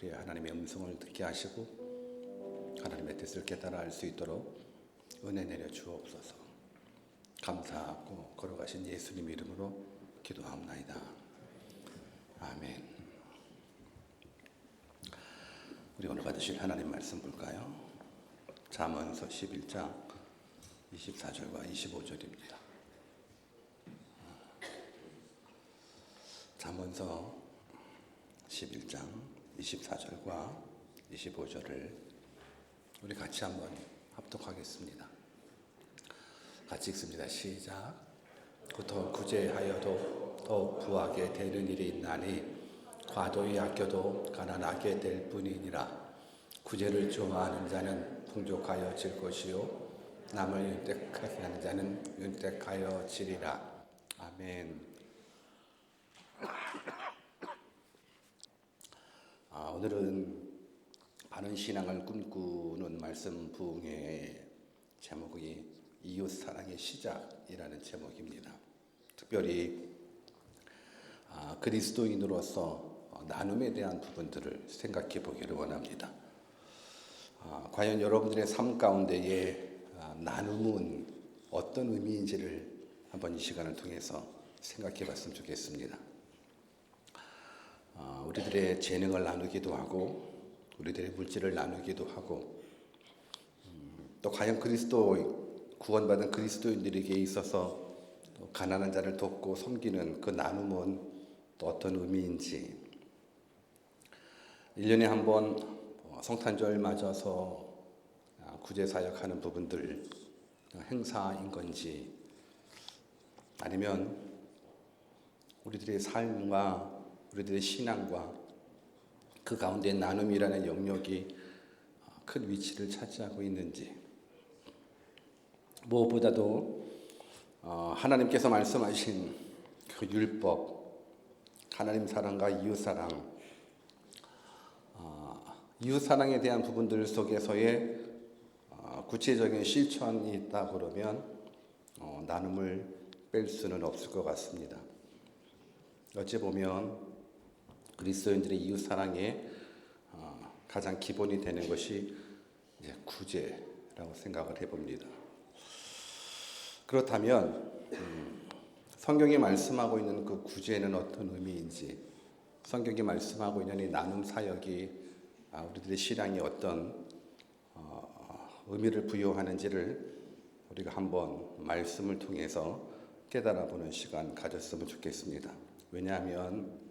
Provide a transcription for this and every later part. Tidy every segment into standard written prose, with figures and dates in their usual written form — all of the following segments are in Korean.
그래야 하나님의 음성을 듣게 하시고 하나님의 뜻을 깨달아 알 수 있도록 은혜 내려 주옵소서. 감사하고 걸어가신 예수님 이름으로 기도합나이다. 아멘. 우리 오늘 받으실 하나님 말씀 볼까요? 잠언서 11장 24절과 25절입니다. 잠언서 11장 24절과 25절을 우리 같이 한번 합독하겠습니다. 같이 읽습니다. 시작. 더 구제하여도 더 부하게 되는 일이 있나니 과도히 아껴도 가난하게 될 뿐이니라. 구제를 좋아하는 자는 풍족하여 질 것이요 남을 윤택하는 자는 윤택하여 지리라. 아멘. 오늘은 바른 신앙을 꿈꾸는 말씀 부흥회의 제목이 이웃 사랑의 시작이라는 제목입니다. 특별히 그리스도인으로서 나눔에 대한 부분들을 생각해 보기를 원합니다. 과연 여러분들의 삶 가운데에 나눔은 어떤 의미인지를 한번 이 시간을 통해서 생각해 봤으면 좋겠습니다. 우리들의 재능을 나누기도 하고 우리들의 물질을 나누기도 하고 또 과연 구원받은 그리스도인들에게 있어서 또 가난한 자를 돕고 섬기는 그 나눔은 또 어떤 의미인지 1년에 한 번 성탄절 맞아서 구제사역하는 부분들 행사인 건지 아니면 우리들의 삶과 우리들의 신앙과 그 가운데 나눔이라는 영역이 큰 위치를 차지하고 있는지 무엇보다도 하나님께서 말씀하신 그 율법, 하나님 사랑과 이웃 사랑, 이웃 사랑에 대한 부분들 속에서의 구체적인 실천이 있다 그러면 나눔을 뺄 수는 없을 것 같습니다. 어찌 보면 그리스도인들의 이웃 사랑의 가장 기본이 되는 것이 이제 구제라고 생각을 해봅니다. 그렇다면 성경이 말씀하고 있는 그 구제는 어떤 의미인지, 성경이 말씀하고 있는 이 나눔 사역이 우리들의 신앙에 어떤 의미를 부여하는지를 우리가 한번 말씀을 통해서 깨달아보는 시간 가졌으면 좋겠습니다. 왜냐하면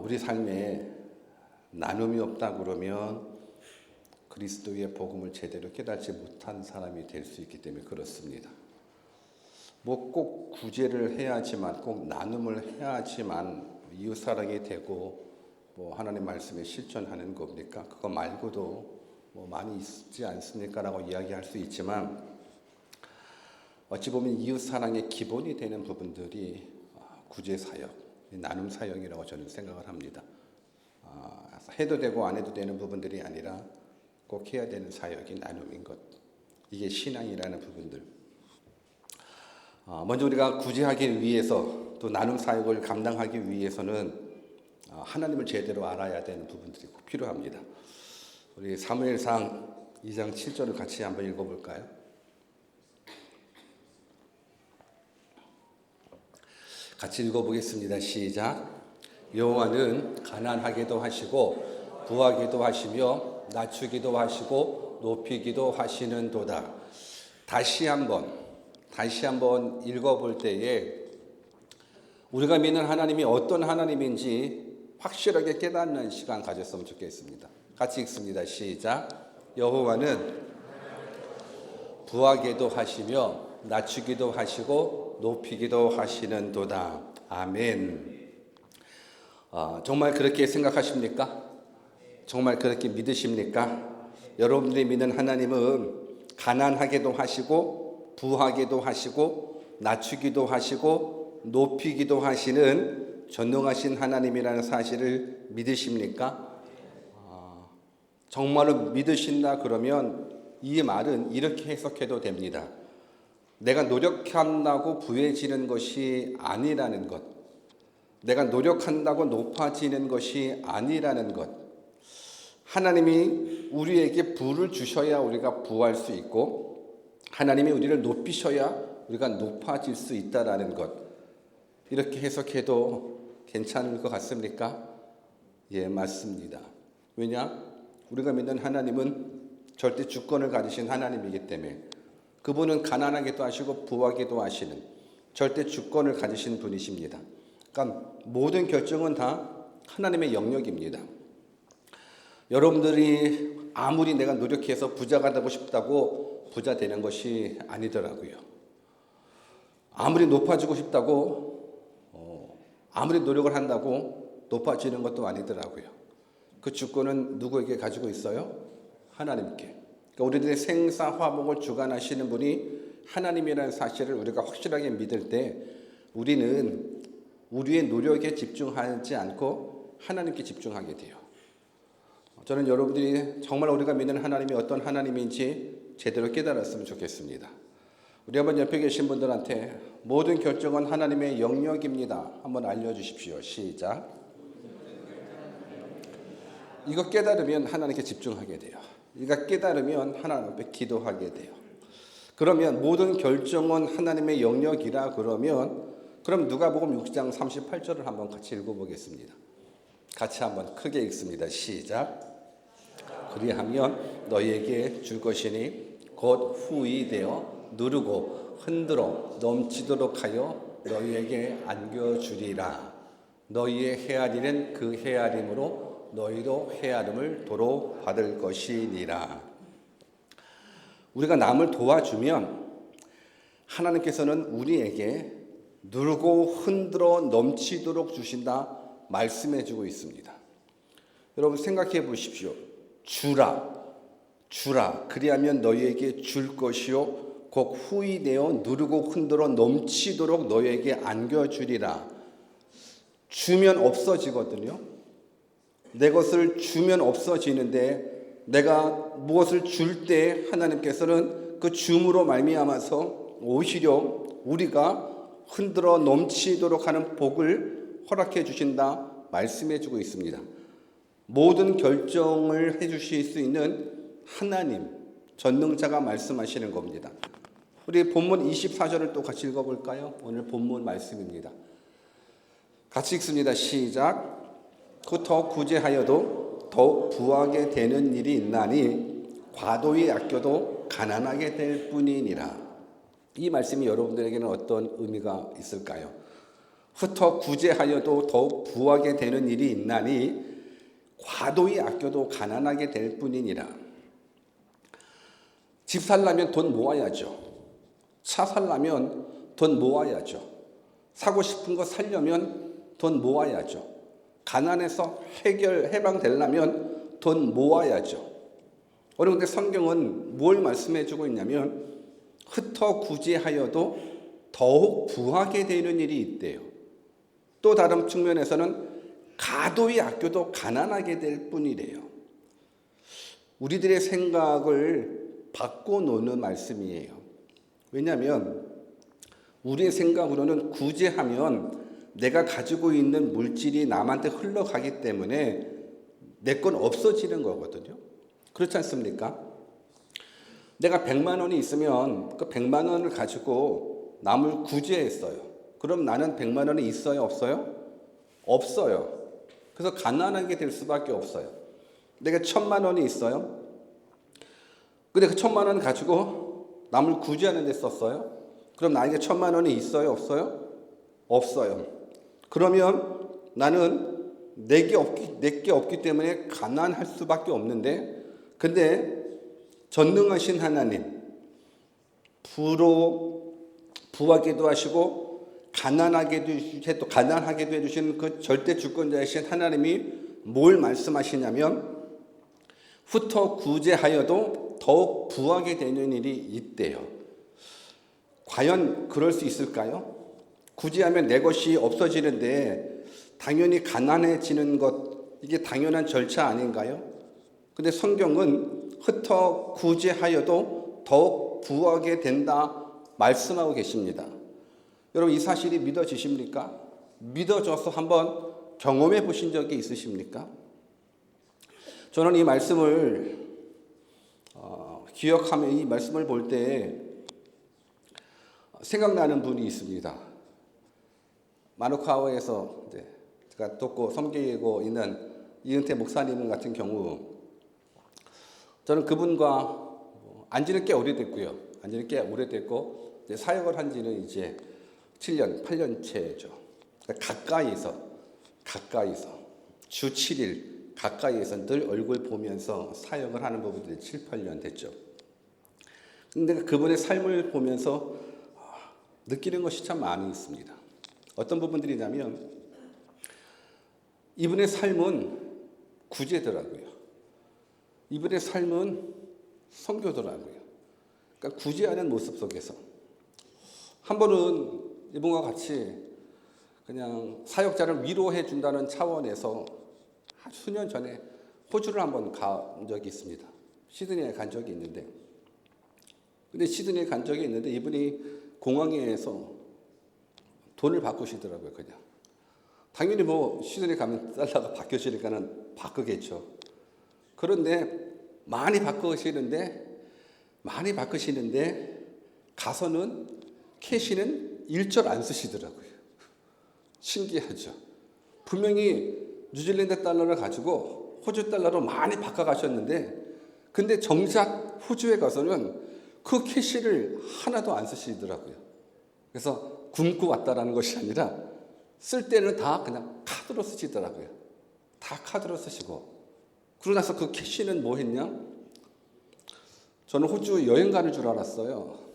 우리 삶에 나눔이 없다 그러면 그리스도의 복음을 제대로 깨닫지 못한 사람이 될 수 있기 때문에 그렇습니다. 뭐 꼭 구제를 해야지만, 꼭 나눔을 해야지만 이웃사랑이 되고 뭐 하나님 말씀에 실천하는 겁니까? 그거 말고도 뭐 많이 있지 않습니까? 라고 이야기할 수 있지만 어찌 보면 이웃사랑의 기본이 되는 부분들이 구제사역, 나눔 사역이라고 저는 생각을 합니다. 해도 되고 안 해도 되는 부분들이 아니라 꼭 해야 되는 사역이 나눔인 것. 이게 신앙이라는 부분들. 먼저 우리가 구제하기 위해서 또 나눔 사역을 감당하기 위해서는 하나님을 제대로 알아야 되는 부분들이 꼭 필요합니다. 우리 사무엘상 2장 7절을 같이 한번 읽어볼까요? 같이 읽어보겠습니다. 시작. 여호와는 가난하게도 하시고 부하게도 하시며 낮추기도 하시고 높이기도 하시는도다. 다시 한번 읽어볼 때에 우리가 믿는 하나님이 어떤 하나님인지 확실하게 깨닫는 시간 가졌으면 좋겠습니다. 같이 읽습니다. 시작. 여호와는 부하게도 하시며 낮추기도 하시고 높이기도 하시는도다. 아멘. 정말 그렇게 생각하십니까? 정말 그렇게 믿으십니까? 여러분들이 믿는 하나님은 가난하게도 하시고 부하게도 하시고 낮추기도 하시고 높이기도 하시는 전능하신 하나님이라는 사실을 믿으십니까? 정말로 믿으신다 그러면 이 말은 이렇게 해석해도 됩니다. 내가 노력한다고 부해지는 것이 아니라는 것. 내가 노력한다고 높아지는 것이 아니라는 것. 하나님이 우리에게 부를 주셔야 우리가 부할 수 있고 하나님이 우리를 높이셔야 우리가 높아질 수 있다라는 것. 이렇게 해석해도 괜찮을 것 같습니까? 예, 맞습니다. 왜냐? 우리가 믿는 하나님은 절대 주권을 가지신 하나님이기 때문에 그분은 가난하기도 하시고 부하기도 하시는 절대 주권을 가지신 분이십니다. 그러니까 모든 결정은 다 하나님의 영역입니다. 여러분들이 아무리 내가 노력해서 부자가 되고 싶다고 부자 되는 것이 아니더라고요. 아무리 높아지고 싶다고 아무리 노력을 한다고 높아지는 것도 아니더라고요. 그 주권은 누구에게 가지고 있어요? 하나님께. 그러니까 우리들의 생사화복을 주관하시는 분이 하나님이라는 사실을 우리가 확실하게 믿을 때 우리는 우리의 노력에 집중하지 않고 하나님께 집중하게 돼요. 저는 여러분들이 정말 우리가 믿는 하나님이 어떤 하나님인지 제대로 깨달았으면 좋겠습니다. 우리 한번 옆에 계신 분들한테 모든 결정은 하나님의 영역입니다. 한번 알려주십시오. 시작. 이거 깨달으면 하나님께 집중하게 돼요. 이거 깨달으면 하나님 앞에 기도하게 돼요. 그러면 모든 결정은 하나님의 영역이라 그럼 누가복음 6장 38절을 한번 같이 읽어보겠습니다. 같이 한번 크게 읽습니다. 시작. 그리하면 너희에게 줄 것이니 곧 후이되어 누르고 흔들어 넘치도록 하여 너희에게 안겨주리라. 너희의 헤아리는 그 헤아림으로 너희도 헤아림을 도로 받을 것이니라. 우리가 남을 도와주면 하나님께서는 우리에게 누르고 흔들어 넘치도록 주신다 말씀해 주고 있습니다. 여러분 생각해 보십시오. 주라 그리하면 너희에게 줄 것이요 곧 후이되어 누르고 흔들어 넘치도록 너희에게 안겨주리라. 주면 없어지거든요. 내 것을 주면 없어지는데 내가 무엇을 줄 때 하나님께서는 그 줌으로 말미암아서 오히려 우리가 흔들어 넘치도록 하는 복을 허락해 주신다 말씀해 주고 있습니다. 모든 결정을 해 주실 수 있는 하나님, 전능자가 말씀하시는 겁니다. 우리 본문 24절을 또 같이 읽어볼까요? 오늘 본문 말씀입니다. 같이 읽습니다. 시작. 그 더 구제하여도 더욱 부하게 되는 일이 있나니 과도히 아껴도 가난하게 될 뿐이니라. 이 말씀이 여러분들에게는 어떤 의미가 있을까요? 흩어 구제하여도 더욱 부하게 되는 일이 있나니 과도히 아껴도 가난하게 될 뿐이니라. 집 살려면 돈 모아야죠. 차 살려면 돈 모아야죠. 사고 싶은 거 살려면 돈 모아야죠. 가난에서 해방되려면 돈 모아야죠. 그런데 성경은 뭘 말씀해 주고 있냐면 흩어 구제하여도 더욱 부하게 되는 일이 있대요. 또 다른 측면에서는 과도히 아껴도 가난하게 될 뿐이래요. 우리들의 생각을 바꿔놓는 말씀이에요. 왜냐하면 우리의 생각으로는 구제하면 내가 가지고 있는 물질이 남한테 흘러가기 때문에 내 건 없어지는 거거든요. 그렇지 않습니까? 내가 100만 원이 있으면 그 100만 원을 가지고 남을 구제했어요. 그럼 나는 100만 원이 있어요? 없어요? 없어요. 그래서 가난하게 될 수밖에 없어요. 내가 1000만 원이 있어요. 근데 그 1000만 원 가지고 남을 구제하는 데 썼어요. 그럼 나에게 1000만 원이 있어요? 없어요? 없어요. 그러면 나는 내게 없기 때문에 가난할 수밖에 없는데, 근데 전능하신 하나님, 부하게도 하시고 가난하게도 해주시는 그 절대 주권자이신 하나님이 뭘 말씀하시냐면 흩어 구제하여도 더욱 부하게 되는 일이 있대요. 과연 그럴 수 있을까요? 구제하면 내 것이 없어지는데 당연히 가난해지는 것, 이게 당연한 절차 아닌가요? 근데 성경은 흩어 구제하여도 더욱 부하게 된다 말씀하고 계십니다. 여러분 이 사실이 믿어지십니까? 믿어져서 한번 경험해 보신 적이 있으십니까? 저는 이 말씀을 기억하며 이 말씀을 볼 때 생각나는 분이 있습니다. 마누카와에서 제가 돕고 섬기고 있는 이은태 목사님 같은 경우, 저는 그분과 안지는 꽤 오래됐고요. 안지는 꽤 오래됐고 사역을 한 지는 이제 7년, 8년째죠. 가까이서 주 7일 가까이에서 늘 얼굴 보면서 사역을 하는 부분들이 7, 8년 됐죠. 근데 그분의 삶을 보면서 느끼는 것이 참 많이 있습니다. 어떤 부분들이냐면 이분의 삶은 구제더라고요. 이분의 삶은 선교더라고요. 그러니까 구제하는 모습 속에서 한 번은 이분과 같이 그냥 사역자를 위로해 준다는 차원에서 수년 전에 호주를 한번 간 적이 있습니다. 시드니에 간 적이 있는데, 이분이 공항에서 돈을 바꾸시더라고요. 그냥 당연히 뭐 시드니 가면 달러가 바뀌어지니까는 바꾸겠죠. 그런데 많이 바꾸시는데 가서는 캐시는 일절 안 쓰시더라고요. 신기하죠. 분명히 뉴질랜드 달러를 가지고 호주 달러로 많이 바꿔가셨는데, 근데 정작 호주에 가서는 그 캐시를 하나도 안 쓰시더라고요. 그래서 굶고 왔다라는 것이 아니라 쓸 때는 다 그냥 카드로 쓰시더라고요. 다 카드로 쓰시고. 그러고 나서 그 캐시는 뭐 했냐? 저는 호주 여행 가는 줄 알았어요.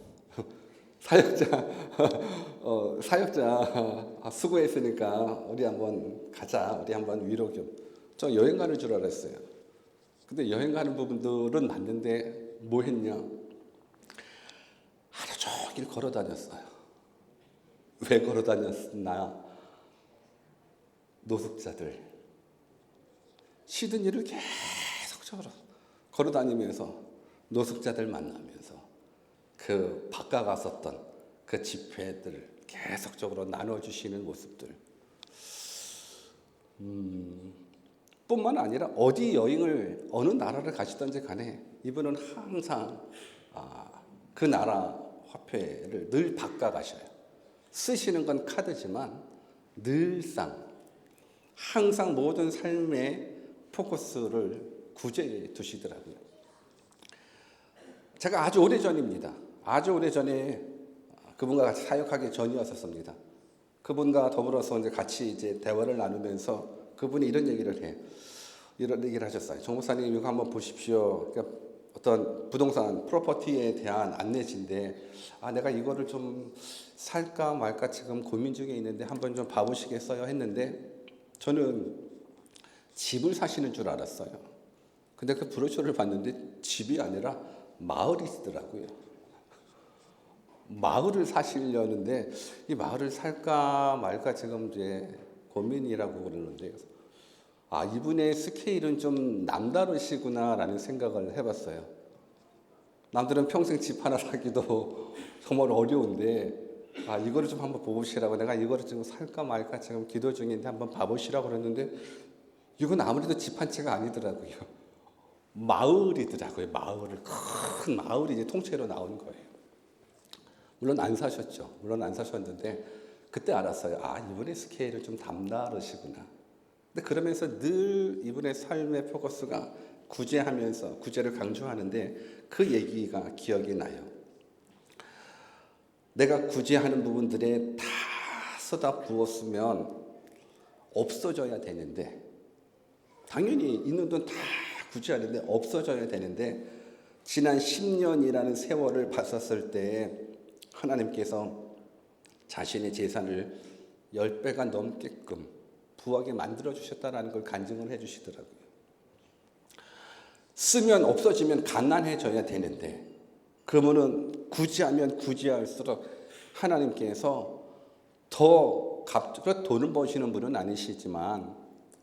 사역자 수고했으니까 우리 한번 가자. 우리 한번 위로 좀. 저 여행 가는 줄 알았어요. 근데 여행 가는 부분들은 맞는데 뭐 했냐? 하루 종일 걸어 다녔어요. 왜 걸어 다녔나? 노숙자들. 시드니를 계속적으로 걸어 다니면서 노숙자들 만나면서 그 바꿔갔었던 그 집회들 계속적으로 나눠주시는 모습들. 뿐만 아니라 어디 여행을 어느 나라를 가시든지 간에 이분은 항상 그 나라 화폐를 늘 바꿔가셔요. 쓰시는 건 카드지만 늘상 항상 모든 삶의 포커스를 구제해 두시더라고요. 제가 아주 오래전입니다. 아주 오래전에 그분과 같이 사역하기 전이었었습니다. 그분과 더불어서 같이 대화를 나누면서 그분이 이런 얘기를 하셨어요. 정 목사님 이거 한번 보십시오. 그러니까 어떤 부동산 프로퍼티에 대한 안내지인데 내가 이거를 좀 살까 말까 지금 고민 중에 있는데 한번 좀 봐보시겠어요 했는데, 저는 집을 사시는 줄 알았어요. 근데 그 브로셔를 봤는데 집이 아니라 마을이시더라고요. 마을을 사시려는데 이 마을을 살까 말까 지금 고민이라고 그러는데, 이분의 스케일은 좀 남다르시구나라는 생각을 해봤어요. 남들은 평생 집 하나 사기도 정말 어려운데 이거를 좀 한번 보시라고, 내가 이거를 지금 살까 말까 지금 기도 중인데 한번 봐보시라고 그랬는데, 이건 아무래도 집 한 채가 아니더라고요. 마을이더라고요. 큰 마을이 통째로 나온 거예요. 물론 안 사셨는데 그때 알았어요. 이분의 스케일은 좀 남다르시구나. 근데 그러면서 늘 이분의 삶의 포커스가 구제를 강조하는데 그 얘기가 기억이 나요. 내가 구제하는 부분들에 다 쏟아 부었으면 없어져야 되는데, 당연히 있는 돈 다 구제하는데 없어져야 되는데, 지난 10년이라는 세월을 봤었을 때 하나님께서 자신의 재산을 10배가 넘게끔 부하게 만들어주셨다는 걸 간증을 해주시더라고요. 쓰면 없어지면 가난해져야 되는데, 그러면은 구제하면 구제할수록 하나님께서 더 돈을 버시는 분은 아니시지만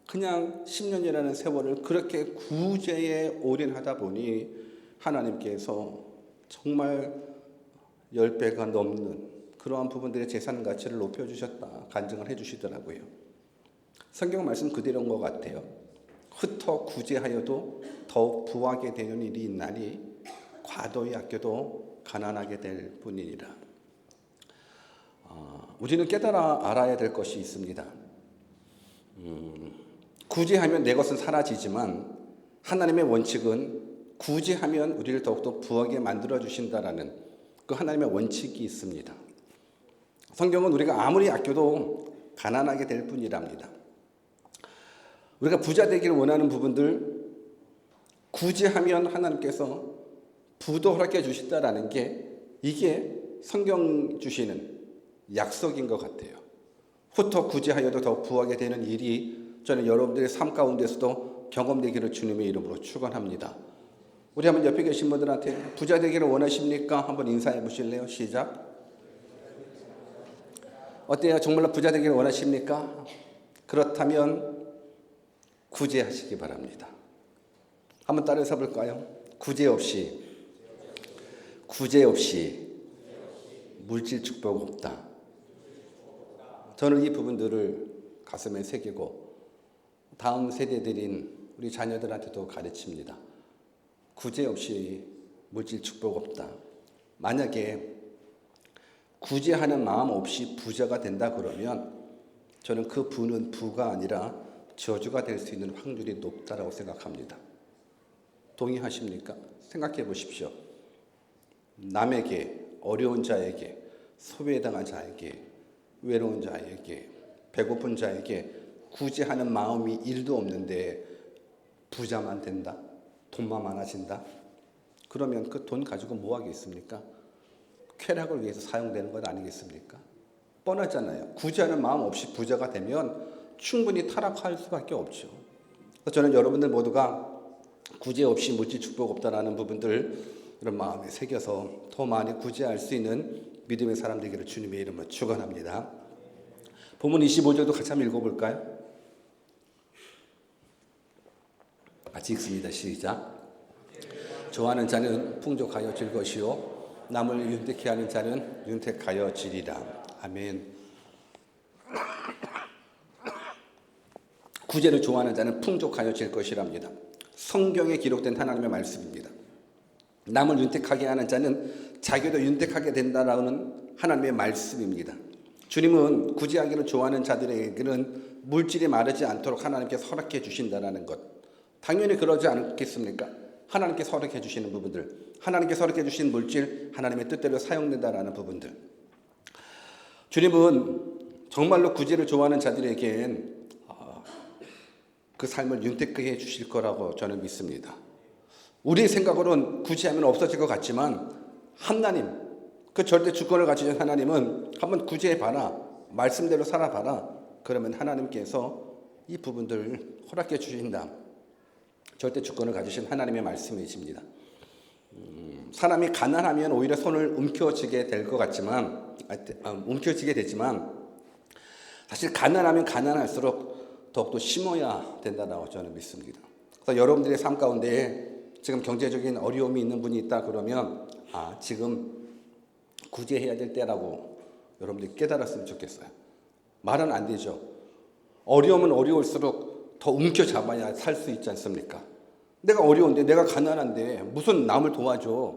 그냥 10년이라는 세월을 그렇게 구제에 올인하다 보니 하나님께서 정말 10배가 넘는 그러한 부분들의 재산 가치를 높여주셨다 간증을 해주시더라고요. 성경 말씀 그대로인 것 같아요. 흩어 구제하여도 더욱 부하게 되는 일이 있나니 과도히 아껴도 가난하게 될 뿐이니라. 우리는 깨달아 알아야 될 것이 있습니다. 구제하면 내 것은 사라지지만 하나님의 원칙은 구제하면 우리를 더욱더 부하게 만들어 주신다라는 그 하나님의 원칙이 있습니다. 성경은 우리가 아무리 아껴도 가난하게 될 뿐이랍니다. 우리가 부자 되기를 원하는 부분들 구제하면 하나님께서 부도 허락해 주신다라는 게 이게 성경 주시는 약속인 것 같아요. 흩어 구제하여도 더 부하게 되는 일이 저는 여러분들의 삶 가운데서도 경험되기를 주님의 이름으로 축원합니다. 우리 한번 옆에 계신 분들한테 부자 되기를 원하십니까? 한번 인사해 보실래요? 시작. 어때요? 정말로 부자 되기를 원하십니까? 그렇다면 구제하시기 바랍니다. 한번 따라서 볼까요? 구제 없이 물질 축복 없다. 저는 이 부분들을 가슴에 새기고 다음 세대들인 우리 자녀들한테도 가르칩니다. 구제 없이 물질 축복 없다. 만약에 구제하는 마음 없이 부자가 된다 그러면 저는 그 부는 부가 아니라 저주가 될 수 있는 확률이 높다라고 생각합니다. 동의하십니까? 생각해 보십시오. 남에게, 어려운 자에게, 소외당한 자에게, 외로운 자에게, 배고픈 자에게 구제하는 마음이 1도 없는데 부자만 된다? 돈만 많아진다? 그러면 그 돈 가지고 뭐 하겠습니까? 쾌락을 위해서 사용되는 것 아니겠습니까? 뻔하잖아요. 구제하는 마음 없이 부자가 되면 충분히 타락할 수밖에 없죠. 저는 여러분들 모두가 구제 없이 물질 축복 없다라는 부분들 이런 마음에 새겨서 더 많이 구제할 수 있는 믿음의 사람 되기를 주님의 이름으로 축원합니다. 본문 25절도 같이 한번 읽어볼까요? 같이 읽습니다. 시작. 좋아하는 자는 풍족하여 질 것이요 남을 윤택케 하는 자는 윤택하여 지리라. 아멘. 구제를 좋아하는 자는 풍족하여 질 것이랍니다. 성경에 기록된 하나님의 말씀입니다. 남을 윤택하게 하는 자는 자기도 윤택하게 된다라는 하나님의 말씀입니다. 주님은 구제하기를 좋아하는 자들에게는 물질이 마르지 않도록 하나님께서 허락해 주신다는 것. 당연히 그러지 않겠습니까? 하나님께서 허락해 주시는 부분들, 하나님께서 허락해 주신 물질, 하나님의 뜻대로 사용된다라는 부분들. 주님은 정말로 구제를 좋아하는 자들에겐 그 삶을 윤택하게 해 주실 거라고 저는 믿습니다. 우리의 생각으로는 구제하면 없어질 것 같지만 하나님, 그 절대 주권을 가지신 하나님은 한번 구제해봐라, 말씀대로 살아봐라. 그러면 하나님께서 이 부분들을 허락해 주신다. 절대 주권을 가지신 하나님의 말씀이십니다. 사람이 가난하면 오히려 손을 움켜쥐게 될 것 같지만, 움켜쥐게 되지만 사실 가난하면 가난할수록 더욱더 심어야 된다고 저는 믿습니다. 그래서 여러분들의 삶 가운데 지금 경제적인 어려움이 있는 분이 있다 그러면 지금 구제해야 될 때라고 여러분들이 깨달았으면 좋겠어요. 말은 안 되죠. 어려우면 어려울수록 더 움켜잡아야 살 수 있지 않습니까? 내가 어려운데, 내가 가난한데 무슨 남을 도와줘.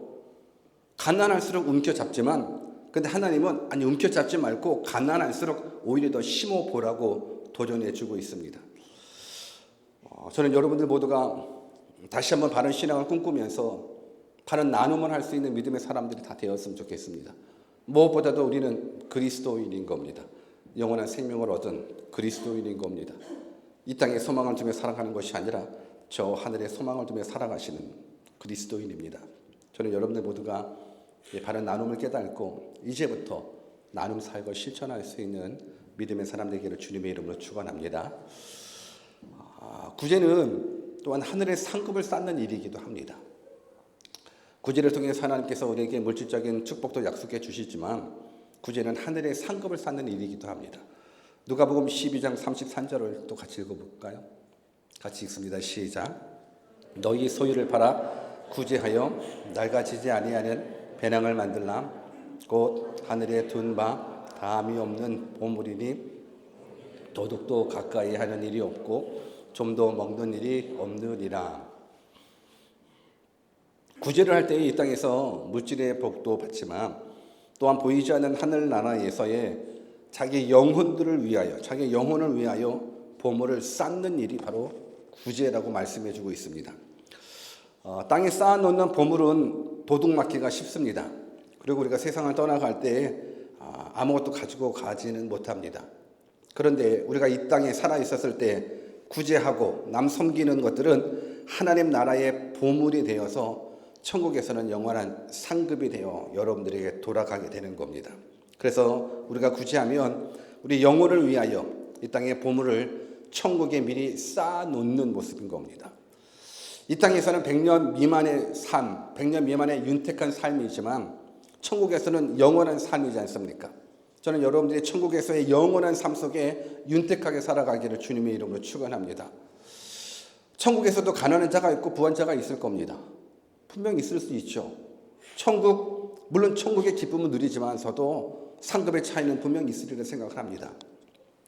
가난할수록 움켜잡지만 근데 하나님은 아니 움켜잡지 말고 가난할수록 오히려 더 심어보라고 도전해주고 있습니다. 저는 여러분들 모두가 다시 한번 바른 신앙을 꿈꾸면서 바른 나눔을 할 수 있는 믿음의 사람들이 다 되었으면 좋겠습니다. 무엇보다도 우리는 그리스도인인 겁니다. 영원한 생명을 얻은 그리스도인인 겁니다. 이 땅에 소망을 두며 살아가는 것이 아니라 저 하늘에 소망을 두며 살아가시는 그리스도인입니다. 저는 여러분들 모두가 바른 나눔을 깨닫고 이제부터 나눔 사역을 실천할 수 있는 믿음의 사람 되기를 주님의 이름으로 축원합니다. 구제는 또한 하늘의 상급을 쌓는 일이기도 합니다. 구제를 통해서 하나님께서 우리에게 물질적인 축복도 약속해 주시지만 구제는 하늘의 상급을 쌓는 일이기도 합니다. 누가복음 12장 33절을 또 같이 읽어볼까요? 같이 읽습니다. 시작. 너희 소유를 팔아 구제하여 낡아지지 아니하는 배낭을 만들라. 곧 하늘에 둔 바 다함이 없는 보물이니 도둑도 가까이 하는 일이 없고 좀도 먹는 일이 없느니라. 구제를 할 때에 이 땅에서 물질의 복도 받지만 또한 보이지 않는 하늘나라에서의 자기 영혼들을 위하여, 자기 영혼을 위하여 보물을 쌓는 일이 바로 구제라고 말씀해주고 있습니다. 땅에 쌓아놓는 보물은 도둑 맞기가 쉽습니다. 그리고 우리가 세상을 떠나갈 때 아무것도 가지고 가지는 못합니다. 그런데 우리가 이 땅에 살아있었을 때 구제하고 남 섬기는 것들은 하나님 나라의 보물이 되어서 천국에서는 영원한 상급이 되어 여러분들에게 돌아가게 되는 겁니다. 그래서 우리가 구제하면 우리 영혼을 위하여 이 땅의 보물을 천국에 미리 쌓아놓는 모습인 겁니다. 이 땅에서는 100년 미만의 삶, 100년 미만의 윤택한 삶이지만 천국에서는 영원한 삶이지 않습니까? 저는 여러분들이 천국에서의 영원한 삶 속에 윤택하게 살아가기를 주님의 이름으로 축원합니다. 천국에서도 가난한 자가 있고 부한 자가 있을 겁니다. 분명히 있을 수 있죠. 물론 천국의 기쁨은 누리지만서도 상급의 차이는 분명히 있으리라 생각을 합니다.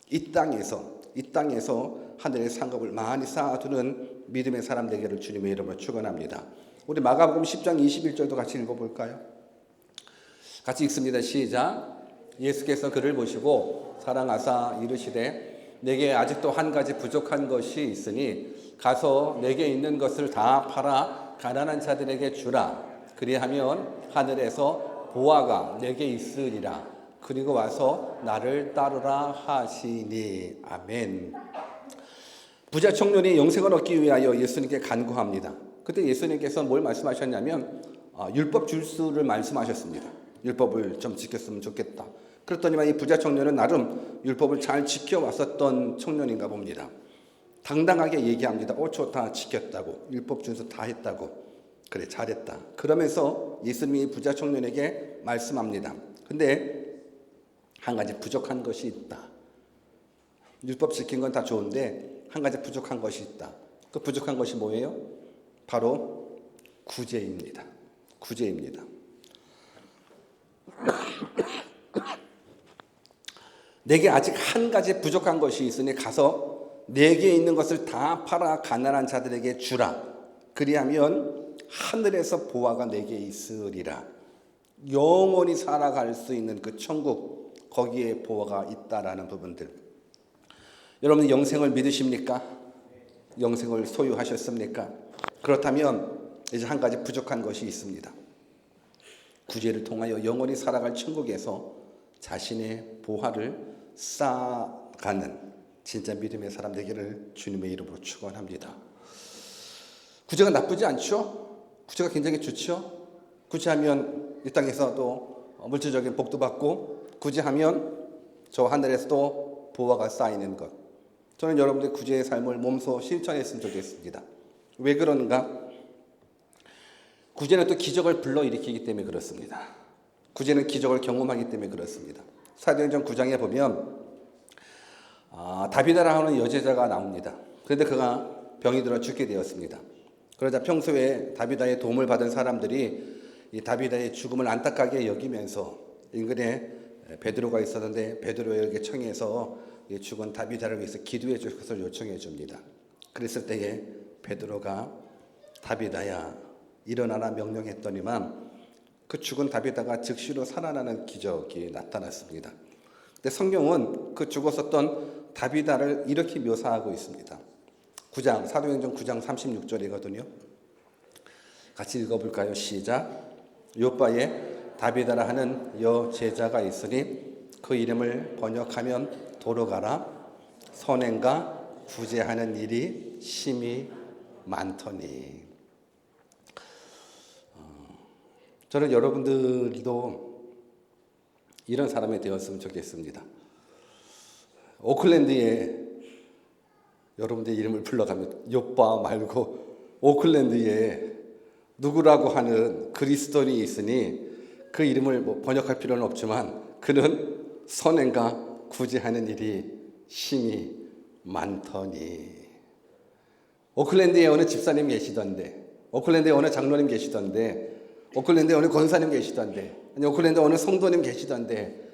이 땅에서 하늘의 상급을 많이 쌓아두는 믿음의 사람 되기를 주님의 이름으로 축원합니다. 우리 마가복음 10장 21절도 같이 읽어볼까요? 같이 읽습니다. 시작. 예수께서 그를 보시고 사랑하사 이르시되 내게 아직도 한 가지 부족한 것이 있으니 가서 내게 있는 것을 다 팔아 가난한 자들에게 주라. 그리하면 하늘에서 보화가 내게 있으리라. 그리고 와서 나를 따르라 하시니. 아멘. 부자 청년이 영생을 얻기 위하여 예수님께 간구합니다. 그때 예수님께서 뭘 말씀하셨냐면 율법 줄수를 말씀하셨습니다. 율법을 좀 지켰으면 좋겠다. 그랬더니만 이 부자 청년은 나름 율법을 잘 지켜왔었던 청년인가 봅니다. 당당하게 얘기합니다. 좋다, 지켰다고. 율법 준수 다 했다고. 그래, 잘했다. 그러면서 예수님이 부자 청년에게 말씀합니다. 근데 한 가지 부족한 것이 있다. 율법 지킨 건 다 좋은데 한 가지 부족한 것이 있다. 그 부족한 것이 뭐예요? 바로 구제입니다. 구제입니다. 내게 아직 한 가지 부족한 것이 있으니 가서 내게 있는 것을 다 팔아 가난한 자들에게 주라. 그리하면 하늘에서 보화가 내게 있으리라. 영원히 살아갈 수 있는 그 천국, 거기에 보화가 있다라는 부분들. 여러분 영생을 믿으십니까? 영생을 소유하셨습니까? 그렇다면 이제 한 가지 부족한 것이 있습니다. 구제를 통하여 영원히 살아갈 천국에서 자신의 보화를 쌓아가는 진짜 믿음의 사람 되기를 주님의 이름으로 축원합니다. 구제가 나쁘지 않죠? 구제가 굉장히 좋죠? 구제하면 이 땅에서도 물질적인 복도 받고 구제하면 저 하늘에서도 보화가 쌓이는 것. 저는 여러분들 구제의 삶을 몸소 실천했으면 좋겠습니다. 왜 그런가? 구제는 또 기적을 불러일으키기 때문에 그렇습니다. 구제는 기적을 경험하기 때문에 그렇습니다. 사도행전 9장에 보면 다비다라 하는 여제자가 나옵니다. 그런데 그가 병이 들어 죽게 되었습니다. 그러자 평소에 다비다의 도움을 받은 사람들이 이 다비다의 죽음을 안타깝게 여기면서 인근에 베드로가 있었는데 베드로에게 청해서 이 죽은 다비다를 위해서 기도해 줄 것을 요청해 줍니다. 그랬을 때에 베드로가 다비다야 일어나라 명령했더니만 그 죽은 다비다가 즉시로 살아나는 기적이 나타났습니다. 근데 성경은 그 죽었었던 다비다를 이렇게 묘사하고 있습니다. 사도행전 9장 36절이거든요. 같이 읽어볼까요? 시작. 요바에 다비다라 하는 여제자가 있으니 그 이름을 번역하면 도로가라. 선행과 구제하는 일이 심히 많더니. 저는 여러분들도 이런 사람이 되었으면 좋겠습니다. 오클랜드에 여러분들 이름을 불러가면 요빠 말고 오클랜드에 누구라고 하는 그리스도인이 있으니 그 이름을 번역할 필요는 없지만 그는 선행과 구제하는 일이 심히 많더니. 오클랜드에 어느 집사님 계시던데, 오클랜드에 어느 장로님 계시던데 오클랜드에 어느 권사님 계시던데, 아니 오클랜드에 어느 성도님 계시던데,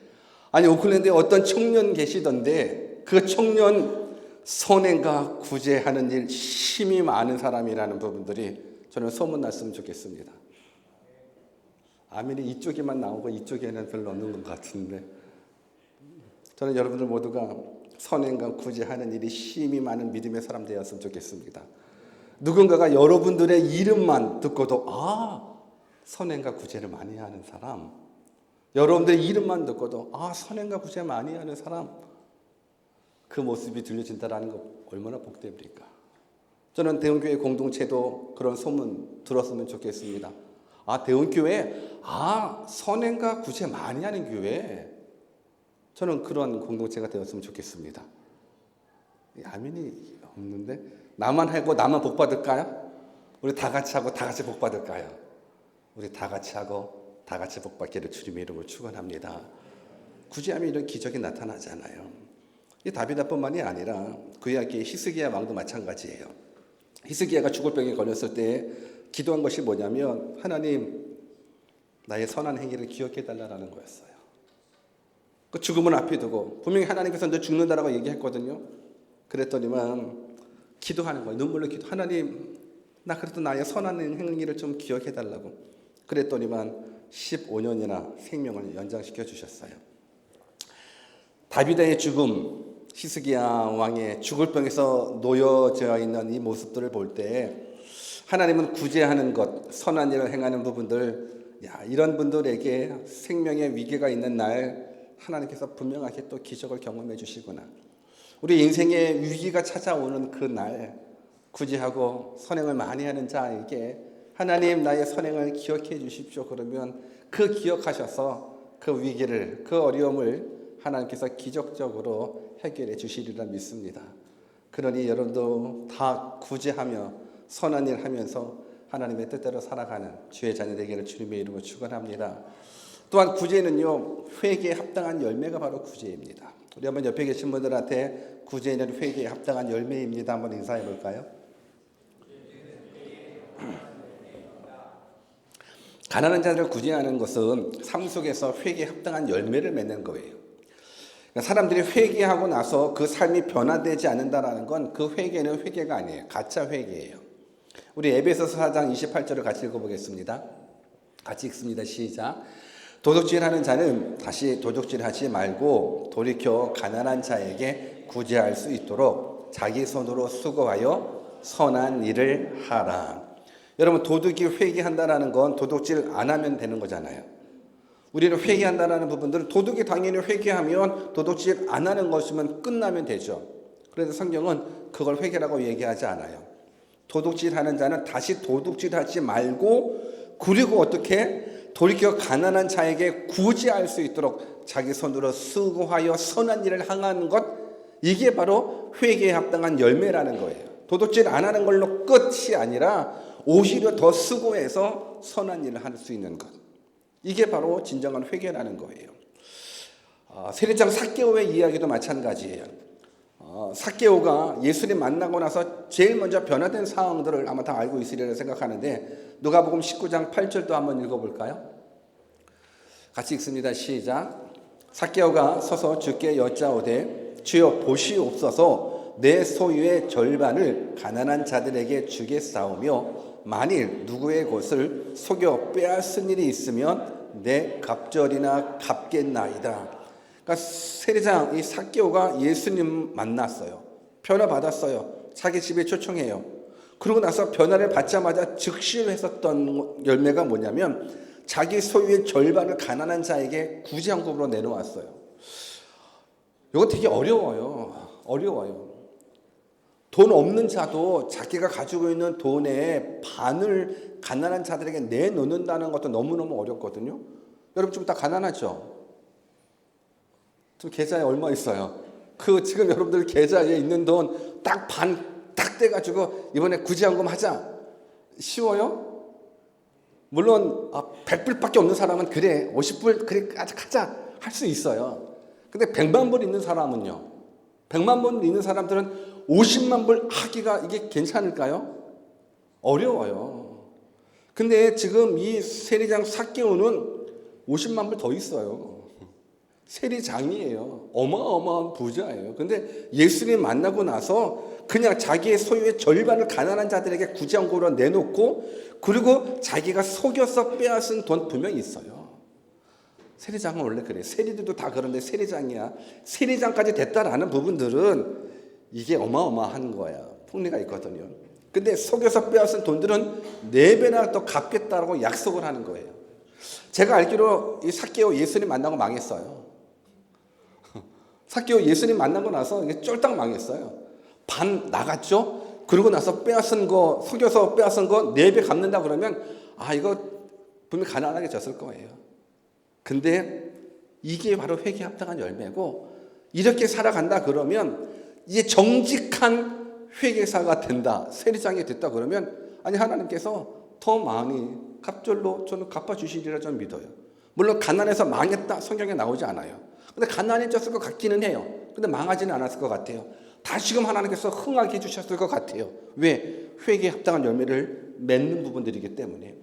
아니 오클랜드에 어떤 청년 계시던데, 그 청년 선행과 구제하는 일 힘이 많은 사람이라는 부분들이 저는 소문났으면 좋겠습니다. 아멘이 이쪽에만 나오고 이쪽에는 별로 없는 것 같은데, 저는 여러분들 모두가 선행과 구제하는 일이 힘이 많은 믿음의 사람 되었으면 좋겠습니다. 누군가가 여러분들의 이름만 듣고도 선행과 구제를 많이 하는 사람, 여러분들의 이름만 듣고도 선행과 구제 많이 하는 사람, 그 모습이 들려진다는 거 얼마나 복됩니까? 저는 대원교회 공동체도 그런 소문 들었으면 좋겠습니다. 대원교회 선행과 구제 많이 하는 교회, 저는 그런 공동체가 되었으면 좋겠습니다. 아멘이 없는데, 나만 하고 나만 복 받을까요? 우리 다 같이 하고 다 같이 복 받을까요? 우리 다 같이 하고 다 같이 복 받기를 주님의 이름으로 축원합니다. 구제하면 이런 기적이 나타나잖아요. 이 다비다뿐만이 아니라 구약의 히스기야 왕도 마찬가지예요. 히스기야가 죽을 병에 걸렸을 때 기도한 것이 뭐냐면, 하나님 나의 선한 행위를 기억해 달라는 거였어요. 그 죽음을 앞에 두고 분명히 하나님께서 너 죽는다라고 얘기했거든요. 그랬더니만 기도하는 거예요. 눈물로 기도. 하나님 나 그래도 나의 선한 행위를 좀 기억해 달라고. 그랬더니만 15년이나 생명을 연장시켜 주셨어요. 다비드의 죽음, 히스기야 왕의 죽을 병에서 놓여져 있는 이 모습들을 볼 때 하나님은 구제하는 것, 선한 일을 행하는 부분들, 이런 분들에게 생명의 위기가 있는 날 하나님께서 분명하게 또 기적을 경험해 주시구나. 우리 인생의 위기가 찾아오는 그 날 구제하고 선행을 많이 하는 자에게 하나님 나의 선행을 기억해 주십시오. 그러면 그 기억하셔서 그 위기를, 그 어려움을 하나님께서 기적적으로 해결해 주시리라 믿습니다. 그러니 여러분도 다 구제하며 선한 일 하면서 하나님의 뜻대로 살아가는 주의 자녀 되기를 주님의 이름으로 축원합니다. 또한 구제는요, 회개에 합당한 열매가 바로 구제입니다. 우리 한번 옆에 계신 분들한테 구제는 회개에 합당한 열매입니다. 한번 인사해 볼까요? 가난한 자를 구제하는 것은 삶 속에서 회개에 합당한 열매를 맺는 거예요. 사람들이 회개하고 나서 그 삶이 변화되지 않는다는 건 그 회개는 회개가 아니에요. 가짜 회개예요. 우리 에베소서 4장 28절을 같이 읽어보겠습니다. 같이 읽습니다. 시작. 도둑질하는 자는 다시 도둑질하지 말고 돌이켜 가난한 자에게 구제할 수 있도록 자기 손으로 수고하여 선한 일을 하라. 여러분, 도둑이 회개한다는 건 도둑질 안 하면 되는 거잖아요. 우리는 회개한다는 부분들은 도둑이 당연히 회개하면 도둑질 안 하는 것이면 끝나면 되죠. 그래서 성경은 그걸 회개라고 얘기하지 않아요. 도둑질하는 자는 다시 도둑질하지 말고, 그리고 어떻게 돌이켜 가난한 자에게 구제할 수 있도록 자기 손으로 수고하여 선한 일을 행하는 것, 이게 바로 회개에 합당한 열매라는 거예요. 도둑질 안 하는 걸로 끝이 아니라 오히려 더 수고해서 선한 일을 할 수 있는 것, 이게 바로 진정한 회개라는 거예요. 세리장 삭개오의 이야기도 마찬가지예요. 삭개오가 예수님 만나고 나서 제일 먼저 변화된 상황들을 아마 다 알고 있으리라 생각하는데, 누가복음 19장 8절도 한번 읽어볼까요? 같이 읽습니다. 시작. 삭개오가 서서 주께 여짜오되 주여 보시옵소서, 내 소유의 절반을 가난한 자들에게 주겠사오며 만일 누구의 것을 속여 빼앗은 일이 있으면 내 갑절이나 갚겠나이다. 그러니까 세리장 이 삭개오가 예수님 만났어요. 변화 받았어요. 자기 집에 초청해요. 그러고 나서 변화를 받자마자 즉시로 했었던 열매가 뭐냐면, 자기 소유의 절반을 가난한 자에게 구제헌금으로 내놓았어요. 이거 되게 어려워요. 돈 없는 자도 자기가 가지고 있는 돈의 반을 가난한 자들에게 내놓는다는 것도 너무너무 어렵거든요. 여러분 좀 다 가난하죠? 좀 계좌에 얼마 있어요? 지금 여러분들 계좌에 있는 돈 딱 딱 떼가지고 이번에 구제헌금 하자. 쉬워요? 물론 100불밖에 없는 사람은 그래 50불 그래 하자 할 수 있어요. 근데 100만 불 있는 사람은요, 100만 불 있는 사람들은 50만 불 하기가 이게 괜찮을까요? 어려워요. 근데 지금 이 세리장 삭개오는 50만 불 더 있어요. 세리장이에요. 어마어마한 부자예요. 근데 예수님 만나고 나서 그냥 자기의 소유의 절반을 가난한 자들에게 구제한고로 내놓고, 그리고 자기가 속여서 빼앗은 돈 분명히 있어요. 세리장은 원래 그래요. 세리들도 다 그런데 세리장이야. 세리장까지 됐다라는 부분들은 이게 어마어마한 거야. 폭리가 있거든요. 근데 속여서 빼앗은 돈들은 4배나 더 갚겠다라고 약속을 하는 거예요. 제가 알기로 이 삭개오 예수님 만나고 망했어요. 삭개오 예수님 만나고 나서 이게 쫄딱 망했어요. 반 나갔죠? 그러고 나서 빼앗은 거, 속여서 빼앗은 거 4배 갚는다 그러면, 이거 분명히 가난하게 졌을 거예요. 근데 이게 바로 회개에 합당한 열매고, 이렇게 살아간다 그러면 이제 정직한 회개사가 된다, 세리장이 됐다 그러면, 하나님께서 더 많이 갑절로 저는 갚아주시리라 저는 믿어요. 물론 가난해서 망했다 성경에 나오지 않아요. 근데 가난해졌을 것 같기는 해요. 근데 망하지는 않았을 것 같아요. 다시금 하나님께서 흥하게 해주셨을 것 같아요. 왜? 회개에 합당한 열매를 맺는 부분들이기 때문에.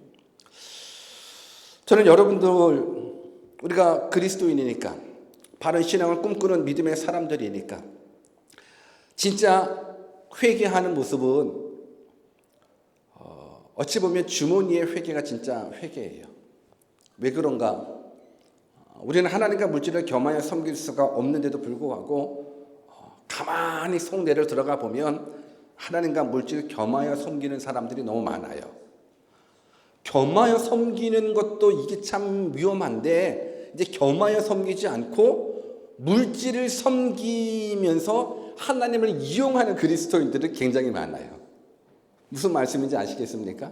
저는 여러분들, 우리가 그리스도인이니까, 바른 신앙을 꿈꾸는 믿음의 사람들이니까, 진짜 회개하는 모습은 어찌 보면 주머니의 회개가 진짜 회개예요. 왜 그런가? 우리는 하나님과 물질을 겸하여 섬길 수가 없는데도 불구하고 가만히 속내를 들어가 보면 하나님과 물질을 겸하여 섬기는 사람들이 너무 많아요. 겸하여 섬기는 것도 이게 참 위험한데, 이제 겸하여 섬기지 않고 물질을 섬기면서 하나님을 이용하는 그리스도인들이 굉장히 많아요. 무슨 말씀인지 아시겠습니까?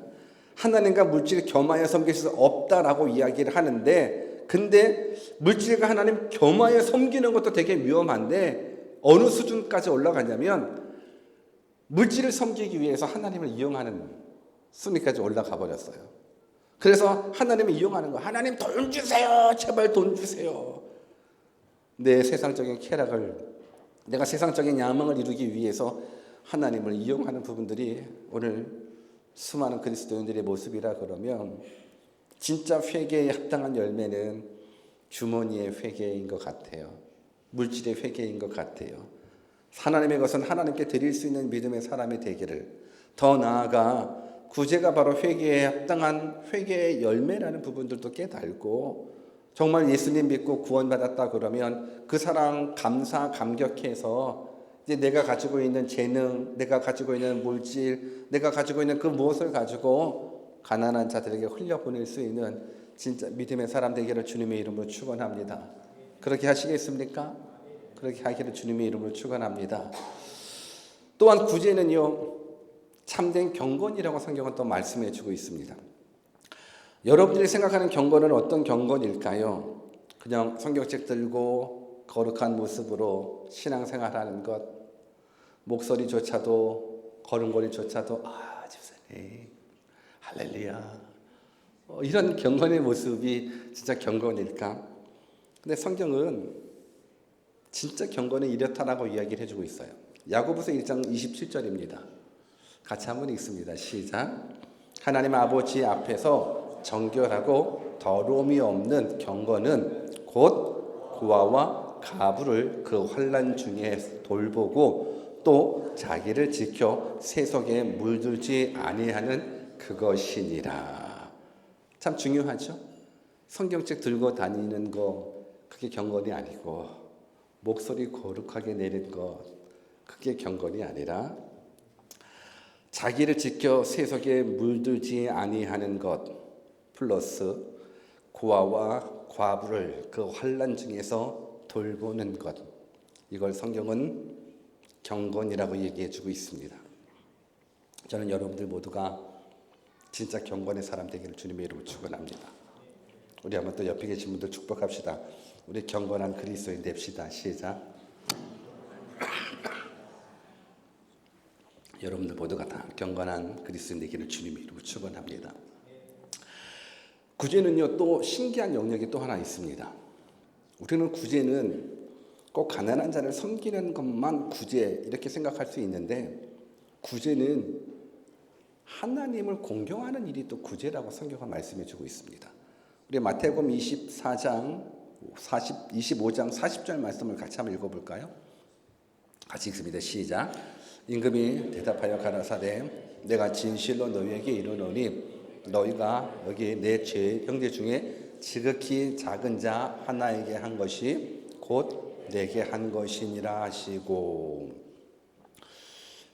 하나님과 물질을 겸하여 섬길 수 없다라고 이야기를 하는데, 근데 물질과 하나님 겸하여 섬기는 것도 되게 위험한데, 어느 수준까지 올라가냐면 물질을 섬기기 위해서 하나님을 이용하는 순위까지 올라가 버렸어요. 그래서 하나님을 이용하는 거, 하나님 돈 주세요, 제발 돈 주세요. 내 세상적인 쾌락을, 내가 세상적인 야망을 이루기 위해서 하나님을 이용하는 부분들이 오늘 수많은 그리스도인들의 모습이라 그러면, 진짜 회개에 합당한 열매는 주머니의 회개인 것 같아요. 물질의 회개인 것 같아요. 하나님의 것은 하나님께 드릴 수 있는 믿음의 사람이 되기를, 더 나아가 구제가 바로 회개에 합당한 회개의 열매라는 부분들도 깨달고, 정말 예수님 믿고 구원받았다 그러면 그 사랑 감사 감격해서 이제 내가 가지고 있는 재능, 내가 가지고 있는 물질, 내가 가지고 있는 그 무엇을 가지고 가난한 자들에게 흘려보낼 수 있는 진짜 믿음의 사람 되기를 주님의 이름으로 축원합니다. 그렇게 하시겠습니까? 그렇게 하기를 주님의 이름으로 축원합니다. 또한 구제는요, 참된 경건이라고 성경은 또 말씀해 주고 있습니다. 여러분들이 생각하는 경건은 어떤 경건일까요? 그냥 성경책 들고 거룩한 모습으로 신앙생활하는 것, 목소리조차도, 걸음걸이조차도 집사님 할렐루야, 이런 경건의 모습이 진짜 경건일까? 근데 성경은 진짜 경건은 이렇다라고 이야기를 해주고 있어요. 야고보서 1장 27절입니다. 같이 한번 읽습니다. 시작. 하나님 아버지 앞에서 정결하고 더러움이 없는 경건은 곧 고아와 가부를 그 환난 중에 돌보고 또 자기를 지켜 세속에 물들지 아니하는 그것이니라. 참 중요하죠? 성경책 들고 다니는 거, 그게 경건이 아니고, 목소리 거룩하게 내는 것, 그게 경건이 아니라, 자기를 지켜 세속에 물들지 아니하는 것 플러스 고아와 과부를 그 환난 중에서 돌보는 것, 이걸 성경은 경건이라고 얘기해 주고 있습니다. 저는 여러분들 모두가 진짜 경건의 사람 되기를 주님의 이름으로 축원합니다. 우리 한번 또 옆에 계신 분들 축복합시다. 우리 경건한 그리스도인 됩시다. 시작. 여러분들 모두가 다 경건한 그리스도인 되기를 주님의 이름으로 축원합니다. 구제는요, 또 신기한 영역이 또 하나 있습니다. 우리는 구제는 꼭 가난한 자를 섬기는 것만 구제 이렇게 생각할 수 있는데, 구제는 하나님을 공경하는 일이 또 구제라고 성경은 말씀해 주고 있습니다. 우리 마태복음 25장 40절 말씀을 같이 한번 읽어볼까요? 같이 읽습니다. 시작. 임금이 대답하여 가라사대 내가 진실로 너희에게 이르노니 너희가 여기 내 형제 중에 지극히 작은 자 하나에게 한 것이 곧 내게 한 것이니라 하시고,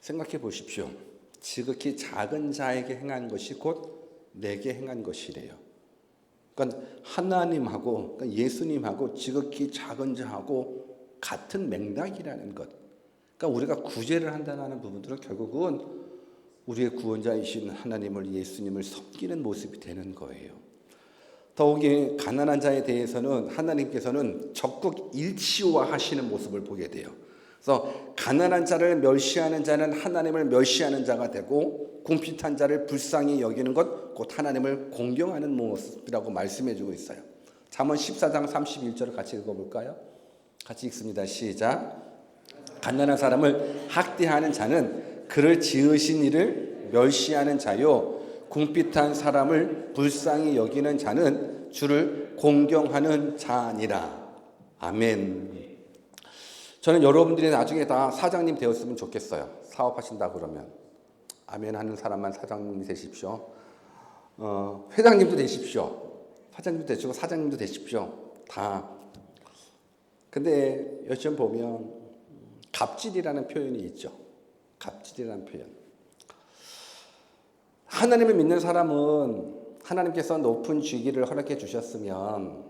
생각해 보십시오. 지극히 작은 자에게 행한 것이 곧 내게 행한 것이래요. 그러니까 하나님하고, 그러니까 예수님하고 지극히 작은 자하고 같은 맥락이라는 것. 그러니까 우리가 구제를 한다는 부분들은 결국은 우리의 구원자이신 하나님을, 예수님을 섬기는 모습이 되는 거예요. 더욱이 가난한 자에 대해서는 하나님께서는 적극 일치화하시는 모습을 보게 돼요. 그래서 가난한 자를 멸시하는 자는 하나님을 멸시하는 자가 되고, 궁핍한 자를 불쌍히 여기는 것 곧 하나님을 공경하는 모습이라고 말씀해 주고 있어요. 잠언 14장 31절을 같이 읽어볼까요? 같이 읽습니다. 시작. 가난한 사람을 학대하는 자는 그를 지으신 이를 멸시하는 자요, 궁핍한 사람을 불쌍히 여기는 자는 주를 공경하는 자니라. 아멘. 저는 여러분들이 나중에 다 사장님 되었으면 좋겠어요. 사업하신다 그러면 아멘 하는 사람만 사장님이 되십시오. 회장님도 되십시오. 사장님도 되시고 사장님도 되십시오. 다. 근데 요즘 보면 갑질이라는 표현이 있죠. 갑질이라는 표현. 하나님을 믿는 사람은 하나님께서 높은 직위를 허락해 주셨으면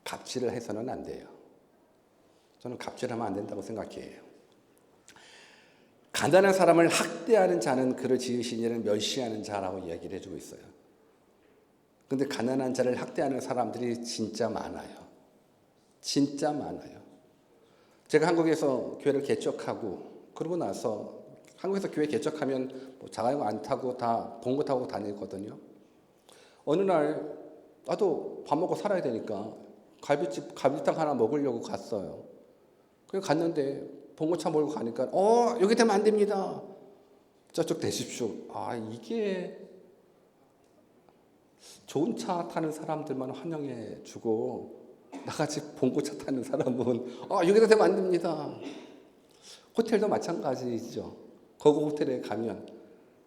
갑질을 해서는 안 돼요. 저는 갑질하면 안 된다고 생각해요. 가난한 사람을 학대하는 자는 그를 지으신 이를 멸시하는 자라고 이야기를 해주고 있어요. 그런데 가난한 자를 학대하는 사람들이 진짜 많아요. 진짜 많아요. 제가 한국에서 교회를 개척하고 그러고 나서 한국에서 교회 개척하면 뭐 자가용 안 타고 다 봉고 타고 다녔거든요. 어느 날 나도 밥 먹고 살아야 되니까 갈비탕 하나 먹으려고 갔어요. 그냥 갔는데 봉고차 몰고 가니까 여기 되면 안 됩니다. 저쪽 대십시오. 이게 좋은 차 타는 사람들만 환영해 주고 나같이 봉고차 타는 사람은 여기다 되면 안 됩니다. 호텔도 마찬가지죠. 거기 호텔에 가면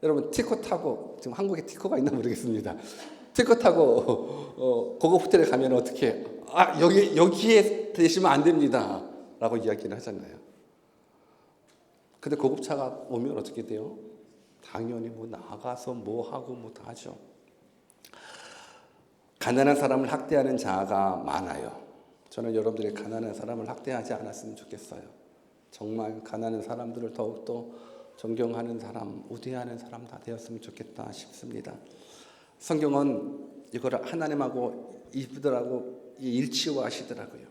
여러분 티코 타고, 지금 한국에 티코가 있나 모르겠습니다. 티코 타고 거기 호텔에 가면 어떻게 여기에 되시면 안 됩니다 라고 이야기를 하잖아요. 근데 고급차가 오면 어떻게 돼요? 당연히 뭐 나가서 뭐 하고 뭐 다 하죠. 가난한 사람을 학대하는 자가 많아요. 저는 여러분들이 가난한 사람을 학대하지 않았으면 좋겠어요. 정말 가난한 사람들을 더욱더 존경하는 사람, 우대하는 사람 다 되었으면 좋겠다 싶습니다. 성경은 이걸 하나님하고 이분들하고 일치화하시더라고요.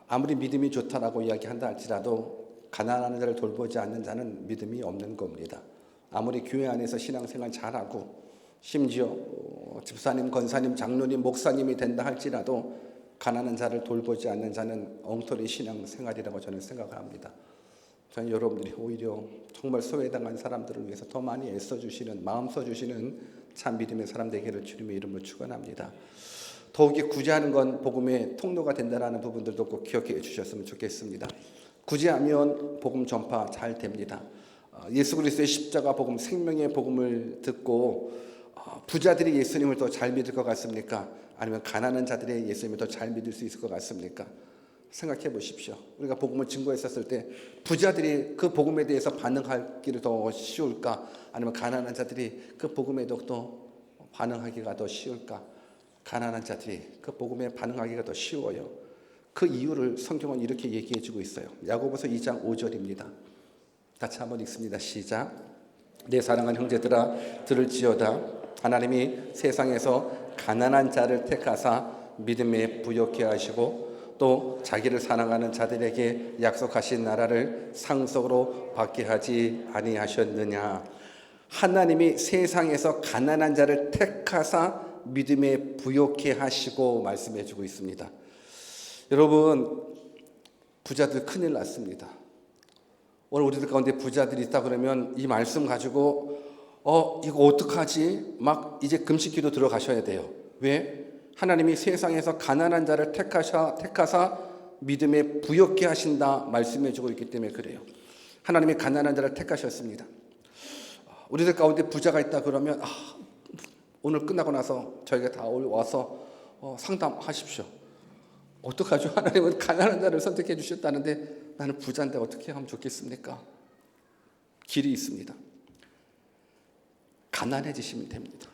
아무리 믿음이 좋다라고 이야기한다 할지라도 가난한 자를 돌보지 않는 자는 믿음이 없는 겁니다. 아무리 교회 안에서 신앙생활 잘하고 심지어 집사님, 권사님, 장로님, 목사님이 된다 할지라도 가난한 자를 돌보지 않는 자는 엉터리 신앙생활이라고 저는 생각을 합니다. 저는 여러분들이 오히려 정말 소외당한 사람들을 위해서 더 많이 애써주시는, 마음 써주시는 참 믿음의 사람 되기를 주님의 이름으로 축원합니다. 더욱이 구제하는 건 복음의 통로가 된다는 부분들도 꼭 기억해 주셨으면 좋겠습니다. 구제하면 복음 전파 잘 됩니다. 예수 그리스도의 십자가 복음, 생명의 복음을 듣고 부자들이 예수님을 더 잘 믿을 것 같습니까? 아니면 가난한 자들이 예수님을 더 잘 믿을 수 있을 것 같습니까? 생각해 보십시오. 우리가 복음을 증거했었을 때 부자들이 그 복음에 대해서 반응하기를 더 쉬울까? 아니면 가난한 자들이 그 복음에 더 반응하기가 더 쉬울까? 가난한 자들이 그 복음에 반응하기가 더 쉬워요. 그 이유를 성경은 이렇게 얘기해 주고 있어요. 야고보서 2장 5절입니다. 같이 한번 읽습니다. 시작. 내 사랑하는 형제들아 들을지어다. 하나님이 세상에서 가난한 자를 택하사 믿음에 부요케 하시고 또 자기를 사랑하는 자들에게 약속하신 나라를 상속으로 받게 하지 아니하셨느냐. 하나님이 세상에서 가난한 자를 택하사 믿음에 부요케 하시고 말씀해 주고 있습니다. 여러분, 부자들 큰일 났습니다. 오늘 우리들 가운데 부자들이 있다 그러면 이 말씀 가지고 이거 어떡하지? 막 이제 금식기도 들어가셔야 돼요. 왜? 하나님이 세상에서 가난한 자를 택하사 믿음에 부욕케 하신다 말씀해주고 있기 때문에 그래요. 하나님이 가난한 자를 택하셨습니다. 우리들 가운데 부자가 있다 그러면 오늘 끝나고 나서 저희가 다 와서 상담하십시오. 어떡하죠? 하나님은 가난한 자를 선택해 주셨다는데 나는 부자인데 어떻게 하면 좋겠습니까? 길이 있습니다. 가난해지시면 됩니다.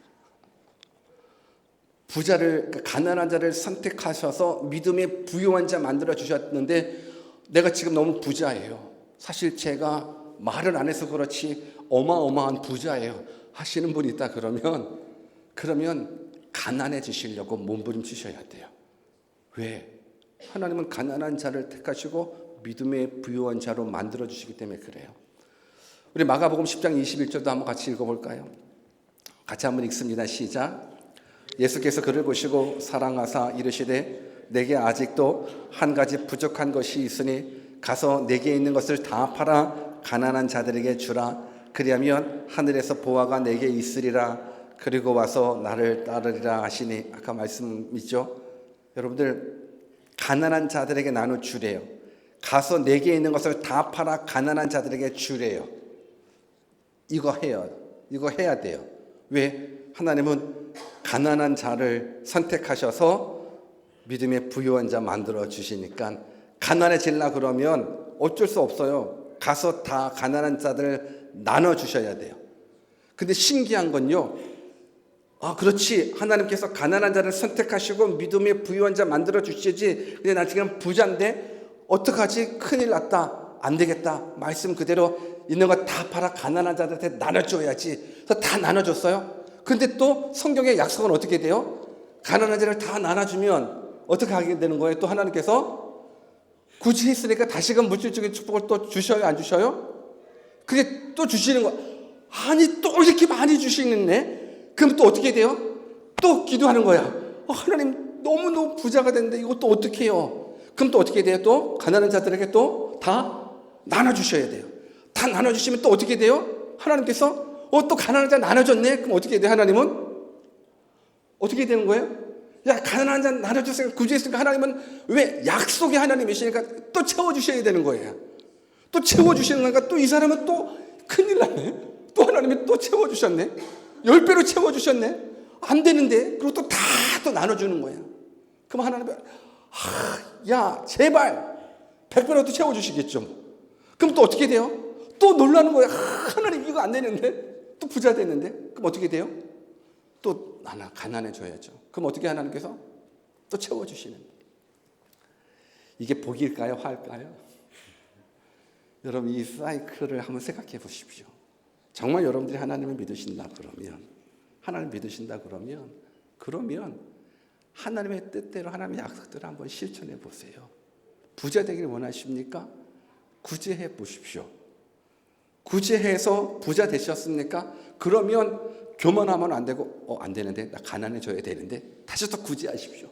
가난한 자를 선택하셔서 믿음의 부유한 자 만들어 주셨는데 내가 지금 너무 부자예요. 사실 제가 말을 안 해서 그렇지 어마어마한 부자예요. 하시는 분이 있다 그러면 가난해지시려고 몸부림치셔야 돼요. 왜? 하나님은 가난한 자를 택하시고 믿음의 부유한 자로 만들어 주시기 때문에 그래요. 우리 마가복음 10장 21절도 한번 같이 읽어볼까요? 같이 한번 읽습니다. 시작. 예수께서 그를 보시고 사랑하사 이르시되 내게 아직도 한 가지 부족한 것이 있으니 가서 내게 있는 것을 다 팔아 가난한 자들에게 주라. 그리하면 하늘에서 보화가 내게 있으리라. 그리고 와서 나를 따르리라 하시니 아까 말씀 있죠? 여러분들 가난한 자들에게 나눠 주래요. 가서 내게 있는 것을 다 팔아 가난한 자들에게 주래요. 이거 해야 돼요. 왜? 하나님은 가난한 자를 선택하셔서 믿음의 부유한 자 만들어 주시니까 가난해질라 그러면 어쩔 수 없어요. 가서 다 가난한 자들 나눠 주셔야 돼요. 근데 신기한 건요. 그렇지. 하나님께서 가난한 자를 선택하시고 믿음의 부유한 자 만들어 주시지. 근데 나 지금 부자인데 어떡하지? 큰일 났다. 안 되겠다. 말씀 그대로 있는 거 다 팔아 가난한 자들한테 나눠줘야지. 그래서 다 나눠줬어요. 근데 또 성경의 약속은 어떻게 돼요? 가난한 자를 다 나눠주면 어떻게 하게 되는 거예요? 또 하나님께서 굳이 했으니까 다시금 물질적인 축복을 또 주셔요? 안 주셔요? 그게 또 주시는 거. 아니 또 이렇게 많이 주시는데 그럼 또 어떻게 돼요? 또 기도하는 거야. 하나님 너무너무 부자가 됐는데 이것도 어떻게 해요? 그럼 또 어떻게 돼요? 또 가난한 자들에게 또 다 나눠주셔야 돼요. 다 나눠주시면 또 어떻게 돼요? 하나님께서 또 가난한 자 나눠줬네? 그럼 어떻게 돼요? 하나님은? 어떻게 되는 거예요? 야, 가난한 자 나눠줬으니까 구주했으니까 하나님은 왜? 약속의 하나님이시니까 또 채워주셔야 되는 거예요. 또 채워주시는 거니까 또 이 사람은 또 큰일 났네. 또 하나님이 또 채워주셨네. 10배로 채워주셨네. 안 되는데. 그리고 또 다 또 나눠주는 거야. 그럼 하나님이 야 제발 100배로 또 채워주시겠죠. 그럼 또 어떻게 돼요? 또 놀라는 거야. 하나님 이거 안 되는데. 또 부자 됐는데. 그럼 어떻게 돼요? 또 가난해져야죠. 그럼 어떻게 하나님께서 또 채워주시는. 이게 복일까요? 화일까요? 여러분 이 사이클을 한번 생각해 보십시오. 정말 여러분들이 하나님을 믿으신다 그러면 하나님의 뜻대로 하나님의 약속대로 한번 실천해 보세요. 부자 되기를 원하십니까? 구제해 보십시오. 구제해서 부자 되셨습니까? 그러면 교만하면 안 되고 안 되는데 나 가난해져야 되는데 다시 또 구제하십시오.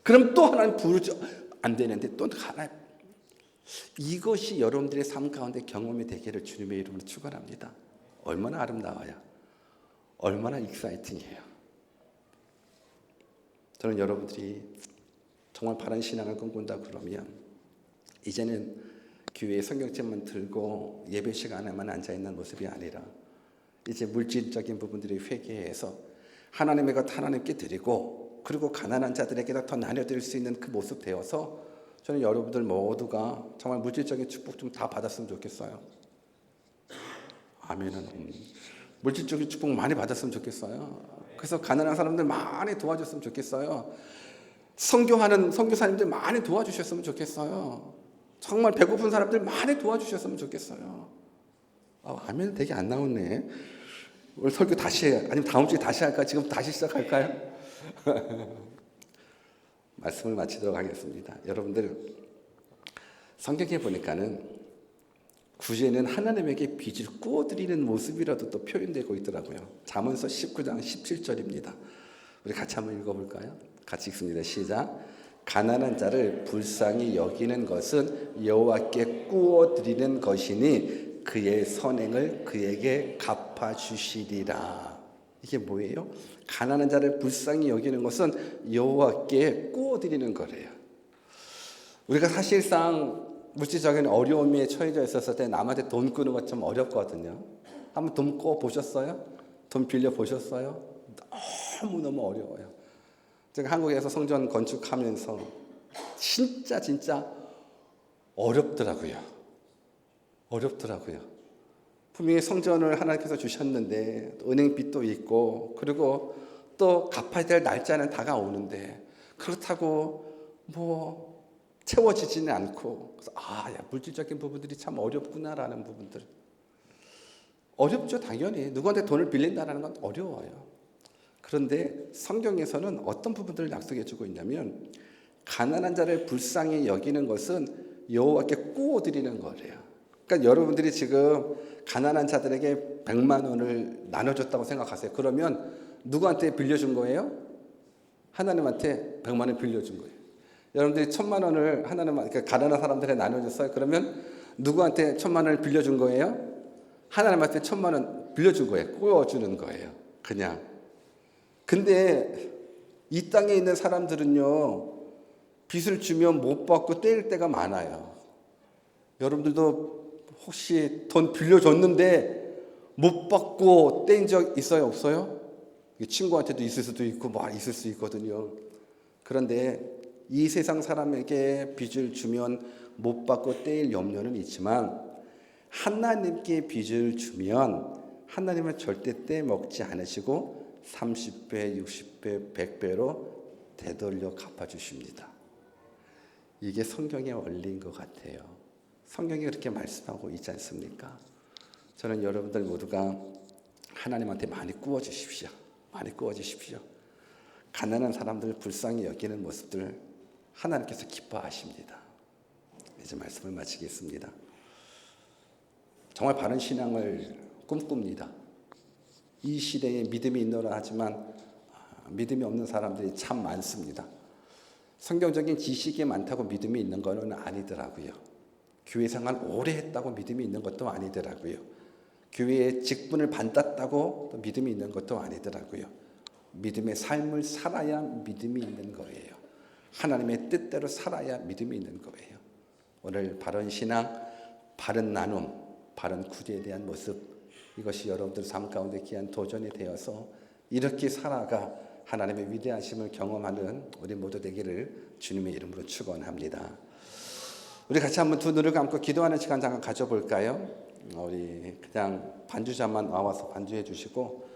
그럼 또 하나님 부르죠. 안 되는데 또 하나님. 이것이 여러분들의 삶 가운데 경험이 되기를 주님의 이름으로 축원합니다. 얼마나 아름다워요. 얼마나 익사이팅해요. 저는 여러분들이 정말 바른 신앙을 꿈꾼다 그러면 이제는 교회에 성경책만 들고 예배 시간에만 앉아있는 모습이 아니라 이제 물질적인 부분들이 회개해서 하나님의 것 하나님께 드리고 그리고 가난한 자들에게도 더 나눠드릴 수 있는 그 모습 되어서 저는 여러분들 모두가 정말 물질적인 축복 좀 다 받았으면 좋겠어요. 아멘은. 물질적인 축복 많이 받았으면 좋겠어요. 그래서 가난한 사람들 많이 도와줬으면 좋겠어요. 선교하는 선교사님들 많이 도와주셨으면 좋겠어요. 정말 배고픈 사람들 많이 도와주셨으면 좋겠어요. 아멘 되게 안 나오네. 오늘 설교 다시 해요. 아니면 다음 주에 다시 할까요? 지금 다시 시작할까요? 말씀을 마치도록 하겠습니다. 여러분들 성경에 보니까는 구제는 하나님에게 빚을 꾸어드리는 모습이라도 또 표현되고 있더라고요. 잠언서 19장 17절입니다. 우리 같이 한번 읽어볼까요? 같이 읽습니다. 시작. 가난한 자를 불쌍히 여기는 것은 여호와께 구워 드리는 것이니 그의 선행을 그에게 갚아 주시리라. 이게 뭐예요? 가난한 자를 불쌍히 여기는 것은 여호와께 구워 드리는 거래요. 우리가 사실상 물질적인 어려움에 처해져 있었을 때 남한테 돈 꾸는 것 좀 어렵거든요. 한번 돈 꿔 보셨어요? 돈 빌려 보셨어요? 너무너무 어려워요. 제가 한국에서 성전 건축하면서 진짜 어렵더라고요. 분명히 성전을 하나님께서 주셨는데 은행빚도 있고 그리고 또 갚아야 될 날짜는 다가오는데 그렇다고 뭐 채워지지는 않고 그래서 물질적인 부분들이 참 어렵구나라는 부분들. 어렵죠, 당연히. 누구한테 돈을 빌린다는 건 어려워요. 그런데 성경에서는 어떤 부분들을 약속해 주고 있냐면 가난한 자를 불쌍히 여기는 것은 여호와께 구워 드리는 거래요. 그러니까 여러분들이 지금 가난한 자들에게 100만 원을 나눠줬다고 생각하세요. 그러면 누구한테 빌려준 거예요? 하나님한테 100만 원 빌려준 거예요. 여러분들이 1000만 원을 그러니까 가난한 사람들에 나눠줬어요. 그러면 누구한테 1000만 원을 빌려준 거예요? 하나님한테 1000만 원 빌려준 거예요. 구워주는 거예요. 그냥. 근데 이 땅에 있는 사람들은요, 빚을 주면 못 받고 떼일 때가 많아요. 여러분들도 혹시 돈 빌려줬는데 못 받고 떼인 적 있어요? 없어요? 친구한테도 있을 수도 있고 있을 수 있거든요. 그런데 이 세상 사람에게 빚을 주면 못 받고 떼일 염려는 있지만 하나님께 빚을 주면 하나님은 절대 떼먹지 않으시고 30배, 60배, 100배로 되돌려 갚아주십니다. 이게 성경의 원리인 것 같아요. 성경이 그렇게 말씀하고 있지 않습니까? 저는 여러분들 모두가 하나님한테 많이 구워주십시오. 가난한 사람들 불쌍히 여기는 모습들 하나님께서 기뻐하십니다. 이제 말씀을 마치겠습니다. 정말 바른 신앙을 꿈꿉니다. 이 시대에 믿음이 있노라 하지만 믿음이 없는 사람들이 참 많습니다. 성경적인 지식이 많다고 믿음이 있는 것은 아니더라고요. 교회 생활 오래 했다고 믿음이 있는 것도 아니더라고요. 교회에 직분을 받았다고 또 믿음이 있는 것도 아니더라고요. 믿음의 삶을 살아야 믿음이 있는 거예요. 하나님의 뜻대로 살아야 믿음이 있는 거예요. 오늘 바른 신앙, 바른 나눔, 바른 구제에 대한 모습, 이것이 여러분들 삶 가운데 귀한 도전이 되어서 이렇게 살아가 하나님의 위대하심을 경험하는 우리 모두 되기를 주님의 이름으로 축원합니다. 우리 같이 한번 두 눈을 감고 기도하는 시간 잠깐 가져볼까요? 우리 그냥 반주자만 나와서 반주해 주시고